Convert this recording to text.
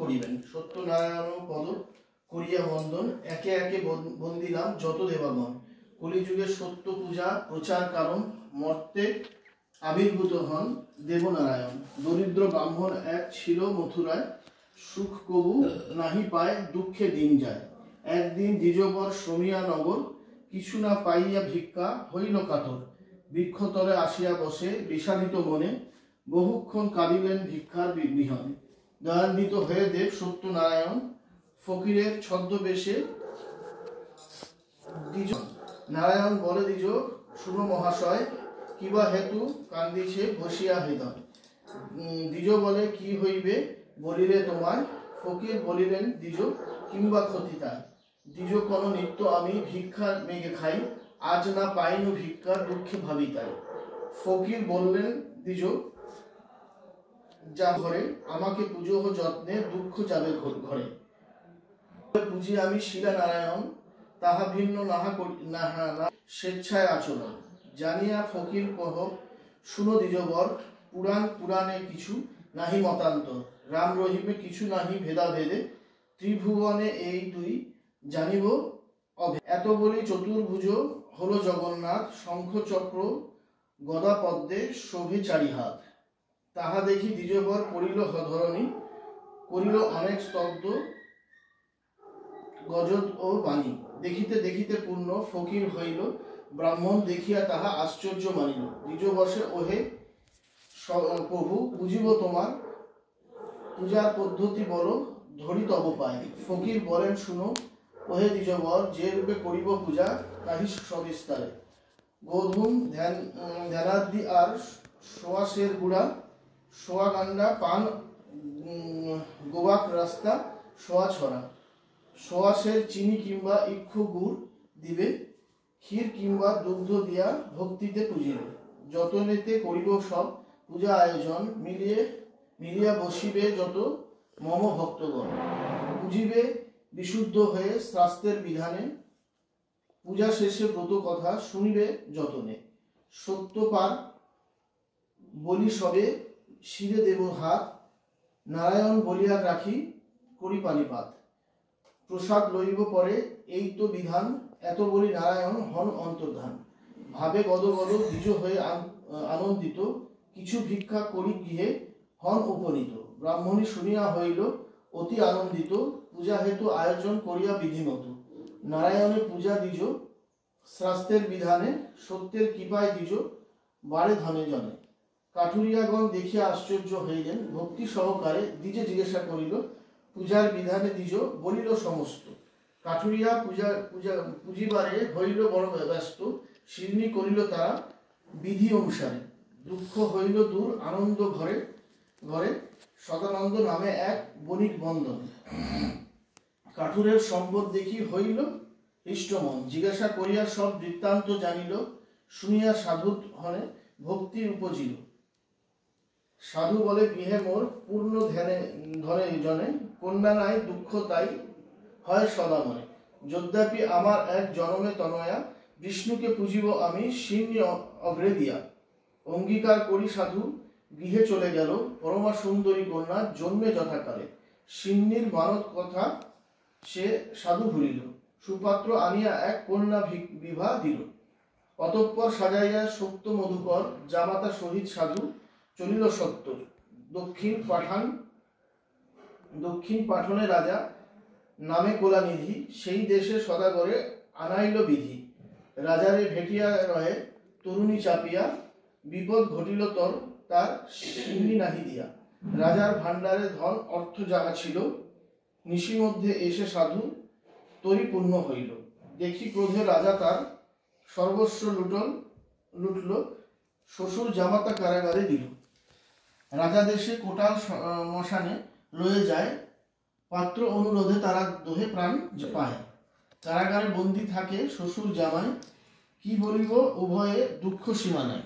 করিবেন। সত্যনারায়ণ পদ করিয়া বন্দন, একে একে বন্দিলাম যত দেবাগণ। কলিযুগে সত্য পূজা প্রচার কারণ, মর্তে আবির্ভূত হন দেবনারায়ণ। দরিদ্র ব্রাহ্মণ এক ছিল মথুরায়, সুখ কবু নাহি পায় দুঃখে দিন যায়। একদিন দ্বিজবর শ্রমিয়া নগর, কিছু না পাইয়া ভিক্ষা হইল কাতর। বৃক্ষতলে আসিয়া বসে বিষাদিত মনে, বহুক্ষণ কাঁদিলেন ভিক্ষার বিহনে। দয়ান্বিত হয়ে দেব সত্যনারায়ণ, ফকিরের ছদ্মবেশে দ্বিজ। নারায়ণ বলে দ্বিজ, শুভ মহাশয়, কিবা হেতু কান্দিছে বসিয়া হৃদয়। দ্বিজ বলে, কি হইবে বলিলে তোমায়। ফকির বলিলেন দ্বিজ, কিংবা ক্ষতি তাই। দ্বিজ কোন নিত্য আমি ভিক্ষা মেঘে খাই, আজ না পাইনু ভিক্ষা দুঃখে ভাবি তাই। ফকির বললেন দ্বিজ, যা ঘরে আমাকে পুজো যত্নে, দুঃখ যাবে ঘরে। পুজি আমি শিলা নারায়ণ, তাহা ভিন্ন নাহা স্বেচ্ছায় আচরণ। জানিয়া ফকির কহ, শুনো দ্বিজবর, পুরাণে কিছু নাহি মতান্তর। রাম রহিমে কিছু নাহি ভেদাভেদে, ত্রিভুবনে এই দুই জানিব অভেদ। এত বলি চতুর্ভুজ হলো জগন্নাথ, শঙ্খ চক্র গদা পদ্মে শোভে চারি হাত। তাহা দেখি দ্বিজবর পড়িল ধরণী, করিল অনেক স্তব্ধ গজদ ও বাণী। দেখিতে দেখিতে পূর্ণ ফকির হইল, ব্রাহ্মণ দেখিয়া তাহা আশ্চর্য মানিল। দ্বিজ বসে, ওহে প্রভু, বুঝিব তোমার পূজার পদ্ধতি বলো, ধরি তব পায়। ফকির বলেন, শুনো ওহে দ্বিজবর, যে রূপে করিব পূজা তাহি সবিস্তারে। গোধূম ধ্যানাদি আর সোয়াশের গুড়া, সোয়া গান্ডা পান গোবাক রাস্তা সোয়া ছড়া। সোয়াশের চিনি কিংবা ইক্ষু গুড় দিবে, ক্ষীর কিংবা দুগ্ধ দিয়া ভক্তিতে পুজিবে। যতনেতে করিব সব পূজা আয়োজন, মিলিয়া বসিবে যত মম ভক্তগণ। পুজিবে বিশুদ্ধ হয়ে শাস্ত্রের বিধানে, পূজা শেষে ব্রত কথা শুনিবে যতনে। সত্যপার বলি সবে শিরে দেব হাত, নারায়ণ বলিয়া রাখি করি পানিপাত। প্রসাদ লইব পরে, এই তো বিধান, এত বলি নারায়ণ হন অন্তর্ধান। ভাবে গদ গদ দ্বিজ হয়ে আনন্দিত, কিছু ভিক্ষা করি গৃহে হন উপনীত। ব্রাহ্মণী শুনিয়া হইল অতি আনন্দিত, পূজা হেতু আয়োজন করিয়া বিধিমত। নারায়ণের পূজা দ্বিজ শাস্ত্রের বিধানে, সত্যের কৃপায় দ্বিজ বাড়ে ধনে জনে। কাঠুরিয়াগণ দেখিয়া আশ্চর্য হইলেন, ভক্তি সহকারে দ্বিজে জিজ্ঞাসা করিল, পূজার বিধানে দ্বিজ বলিল সমস্ত। কাঠুরিয়া পুজিবারে হইল বড় ব্যস্ত, শিরনি করিল তারা বিধি অনুসারে। দুঃখ হইল দূর, আনন্দ ঘরে ঘরে, সদানন্দ নামে এক বণিক বন্দন। কাঠুরের সম্পদ দেখি হইল হৃষ্টমন, জিজ্ঞাসা করিয়া সব বৃত্তান্ত জানিল। শুনিয়া সাধু হনে ভক্তি উপজিল। সাধু বলে, গৃহে মোর পূর্ণ ধনে জনে, কন্যা নাই দুঃখ তাই হয় সদা মনে। যদ্যপি আমার এক জনমে তনয়া, বিষ্ণুকে পুজিব আমি শিরনি অগ্রে দিয়া। অঙ্গীকার করি সাধু গৃহে চলে গেল, পরমা সুন্দরী কন্যা জন্মে যথাকালে। শিরনির মানত কথা সে সাধু ভুলিল, সুপাত্র আনিয়া এক কন্যা বিবাহ দিল। অতঃপর সাজাইয়া সত্য মধুকর, জামাতা সহিত সাধু চলিল সত্তর। দক্ষিণ পাঠনে রাজা নামে কলানিধি, সেই দেশে সদাগরে আনাইল বিধি। রাজারে ভেটিয়া রহে তরুণী চাপিয়া, বিপদ ঘটিল তর তার শিরনি নাহি দিয়া। রাজার ভাণ্ডারে ধন অর্থ যাহা ছিল, নিশি মধ্যে এসে সাধু তরিপূর্ণ হইল। দেখি ক্রোধে রাজা তার সর্বস্ব লুটল, শ্বশুর জামাতা কারাগারে দিল। রাজা দেশে কোটাল মশানে লয়ে যায়, পাত্র অনুরোধে তারা দোহে প্রাণ পায়। কারাগারে বন্দী থাকে শ্বশুর জামাই, কি বলিব উভয়ে দুঃখ সীমা নাই।